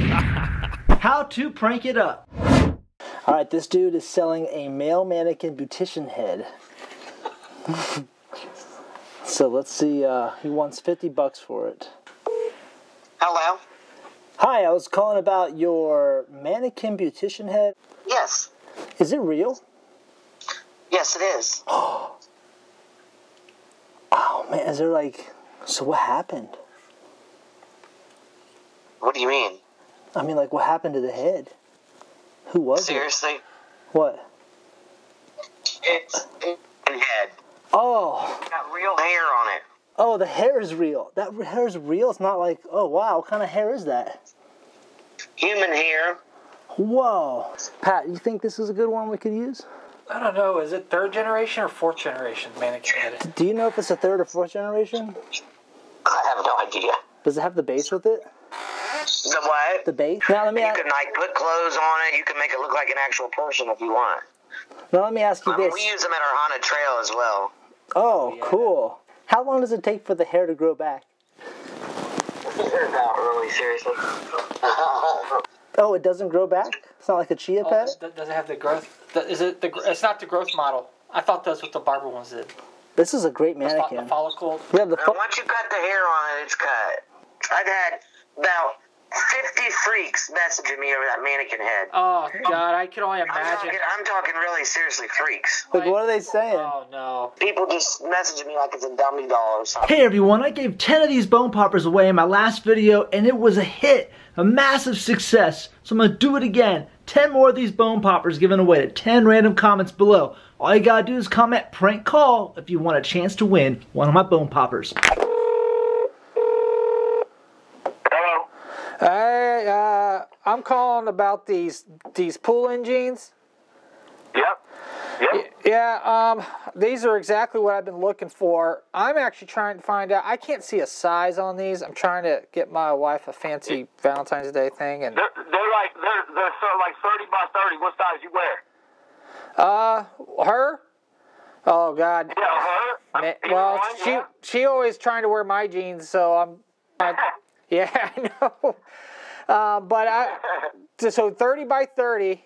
How to prank it up. Alright, this dude is selling a male mannequin beautician head. So let's see, he wants $50 for it. Hello? Hi, I was calling about your mannequin beautician head. Yes. Is it real? Yes, it is. Oh man, is there like... So what happened? What do you mean? I mean, like, what happened to the head? Who was Seriously? it? What? It's a head. Oh. It's got real hair on it. Oh, the hair is real. That hair is real? It's not like, oh wow, what kind of hair is that? Human hair. Whoa. Pat, you think this is a good one we could use? I don't know. Is it third generation or fourth generation mannequin head? Do you know if it's a third or fourth generation? I have no idea. Does it have the base with it? The what? The base? Now let me You can like put clothes on it. You can make it look like an actual person if you want. Now let me ask you this. We use them at our haunted trail as well. Oh, yeah. Cool. How long does it take for the hair to grow back? Not really, seriously. Oh, it doesn't grow back? It's not like a chia pet? Does it have the growth? It's not the growth model. I thought that's what the barber ones did. This is a great mannequin. The follicle. Yeah, once you cut the hair on it, it's cut. I've had about 50 freaks messaging me over that mannequin head. Oh, God, I can only imagine. I'm talking really seriously freaks. Like, what are they saying? Oh, no. People just messaging me like it's a dummy doll or something. Hey, everyone, I gave 10 of these bone poppers away in my last video, and it was a hit. A massive success. So I'm going to do it again. 10 more of these bone poppers given away to 10 random comments below. All you got to do is comment prank call if you want a chance to win one of my bone poppers. Hey, I'm calling about these pull-in jeans. Yep. Yeah, these are exactly what I've been looking for. I'm actually trying to find out. I can't see a size on these. I'm trying to get my wife a fancy Valentine's Day thing, and they're like 30 by 30. What size you wear? Her? Oh God. Yeah, her. Well, she always trying to wear my jeans, so yeah, I know. So 30 by 30.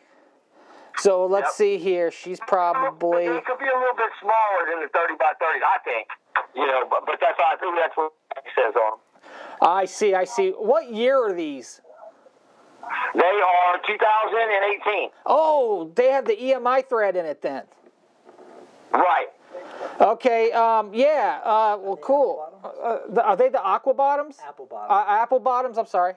So let's see here. She's probably... It could be a little bit smaller than the 30 by 30, I think. You know, but that's I think that's what it says on them. I see. What year are these? They are 2018. Oh, they have the EMI thread in it then. Right. Okay, yeah, well, cool. Are they the aqua bottoms? Apple bottoms. Apple bottoms, I'm sorry.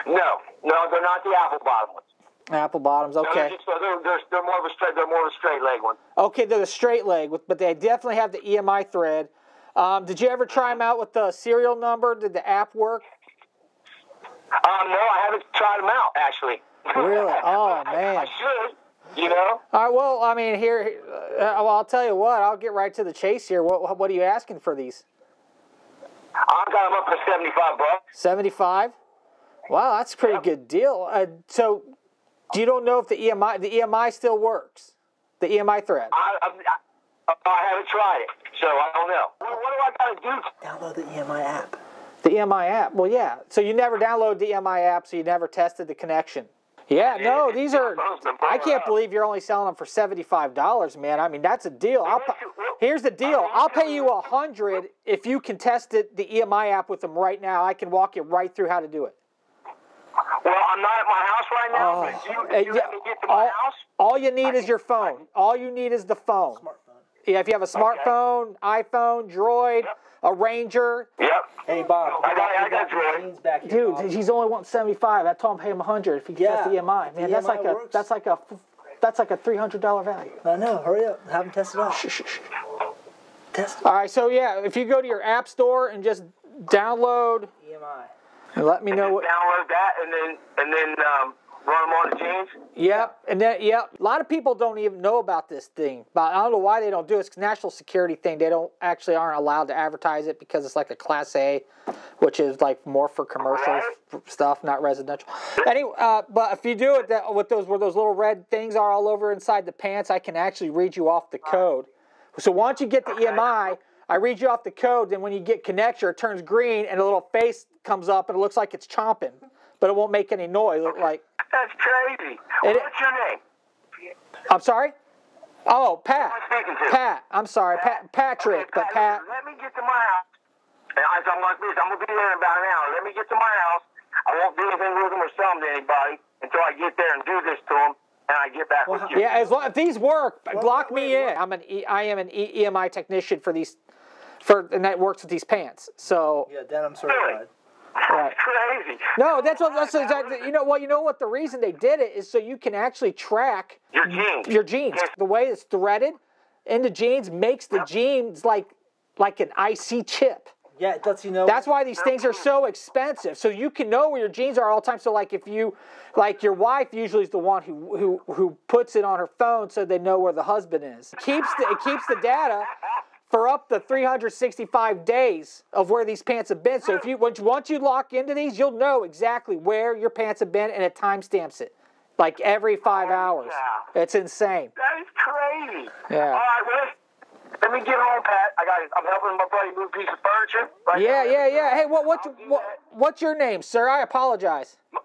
No, they're not the apple bottom ones. Apple bottoms, okay. No, they're more of a straight leg one. Okay, they're the straight leg, but they definitely have the EMI thread. Did you ever try them out with the serial number? Did the app work? No, I haven't tried them out, actually. Really? Oh, man. I should, you know. All right, well, I mean, I'll tell you what. I'll get right to the chase here. What are you asking for these? I got them up for $75. 75? Wow, that's a pretty good deal. So, you don't know if the EMI still works? The EMI thread? I haven't tried it, so I don't know. What do I got to do? Download the EMI app. The EMI app? Well, yeah. So you never downloaded the EMI app, so you never tested the connection. Yeah, no, these are... I can't believe you're only selling them for $75, man. I mean, that's a deal. Here's the deal. I'll pay you $100 if you can test the EMI app with them right now. I can walk you right through how to do it. Well, I'm not at my house right now, but if you let me get to my house... All you need is your phone. All you need is the phone. Smartphone. Yeah, if you have a smartphone, iPhone, Droid, a Ranger. Yep. Hey, Bob. I got Droid. Back here, Dude, he's only wanting 75. I told him pay him 100 if he gets the EMI. Man, that's like a $300 value. I know. Hurry up. Have him test it out. Shh. Test it. All right, so yeah, if you go to your app store and just download EMI. and let me know what. Download that and then run them on the jeans. Yep, and then a lot of people don't even know about this thing. But I don't know why they don't do it. It's a national security thing. They aren't allowed to advertise it because it's like a Class A, which is like more for commercial stuff, not residential. Anyway, but if you do it with where those little red things are all over inside the pants, I can actually read you off the code. So once you get the EMI, I read you off the code. Then when you get connection, it turns green and a little face comes up and it looks like it's chomping. but it won't make any noise. Like That's crazy. What's your name? I'm sorry. Oh, Pat. Who am I speaking to? Pat. I'm sorry, Patrick, Okay, but Pat. Let me get to my house. And I'm like this. I'm gonna be there in about an hour. Let me get to my house. I won't do anything with them or sell them to anybody until I get there and do this to them, and I get back with you. Yeah, as long if these work, lock me in. I am an EMI technician for these, and that works with these pants. So Yeah, denim certified. right. Crazy. No, that's exactly. You know what? The reason they did it is so you can actually track Your jeans. Your jeans. The way it's threaded into jeans makes the jeans like an IC chip. Yeah, it lets you know. That's why these things are so expensive. So you can know where your jeans are all the time. So like if you, like your wife usually is the one who puts it on her phone so they know where the husband is. It keeps the data for up to 365 days of where these pants have been. So if you once you lock into these, you'll know exactly where your pants have been, and it timestamps it, like every 5 hours. Yeah. It's insane. That is crazy. Yeah. All right, well, let me get home, Pat. I'm helping my buddy move a piece of furniture. Right Yeah, now. yeah. Hey, what's your name, sir? I apologize. Joe.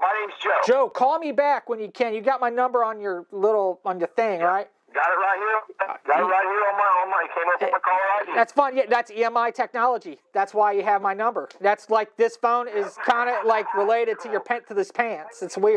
My name's Joe. Joe, call me back when you can. You got my number on your thing, right? Got it right here. Got it right here on my. It came up on my caller ID. That's fun. Yeah, that's EMI technology. That's why you have my number. That's like this phone is kind of like related to this pants. It's weird.